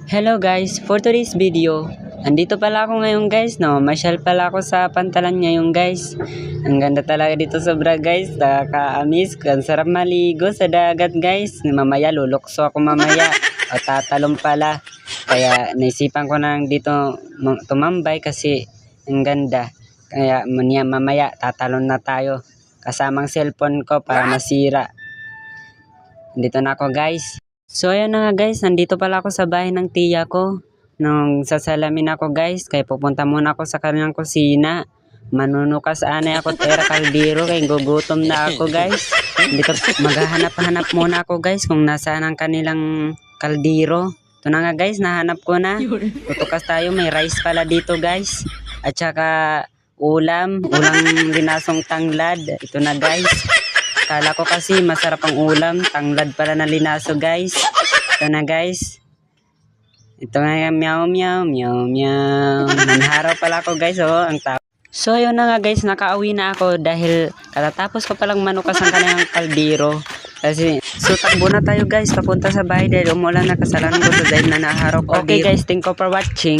Hello guys, for today's video, andito pala ako ngayon guys, no? Masyal pala ako sa Pantalan ngayon guys. Ang ganda talaga dito sobra guys, nakaka-amis, ang sarap maligo sa dagat guys. Mamaya lulukso ako mamaya, o tatalon pala. Kaya naisipan ko na lang dito tumambay kasi ang ganda. Kaya mamaya tatalon na tayo. Kasamang cellphone ko para masira. Andito na ako guys. So ayan na nga guys, nandito pala ako sa bahay ng tiya ko. Nung sasalamin ako guys, kaya pupunta muna ako sa kanyang kusina. Manunukas anay ako tera kaldero kaya gugutom na ako guys. Dito maghahanap-hanap muna ako guys kung nasaan ang kanilang kaldero. Ito na nga guys, nahanap ko na. Tutukas tayo, may rice pala dito guys. At saka ulam linasong tanglad. Ito na guys. Kala ko kasi masarap ang ulam, tanglad pala na linaso guys. Ito na guys. Ito nga meow meow meow meow. Nanharaw pala ako guys, oh, ang tao. So ayun na nga guys, nakauwi na ako dahil katatapos ko palang manukas ang kanyang kaldero. Kasi so takbo na tayo guys papunta sa bahay dahil umulan na, kasalanan ko sa dahil na naharap kaldero. Okay guys, thank you for watching.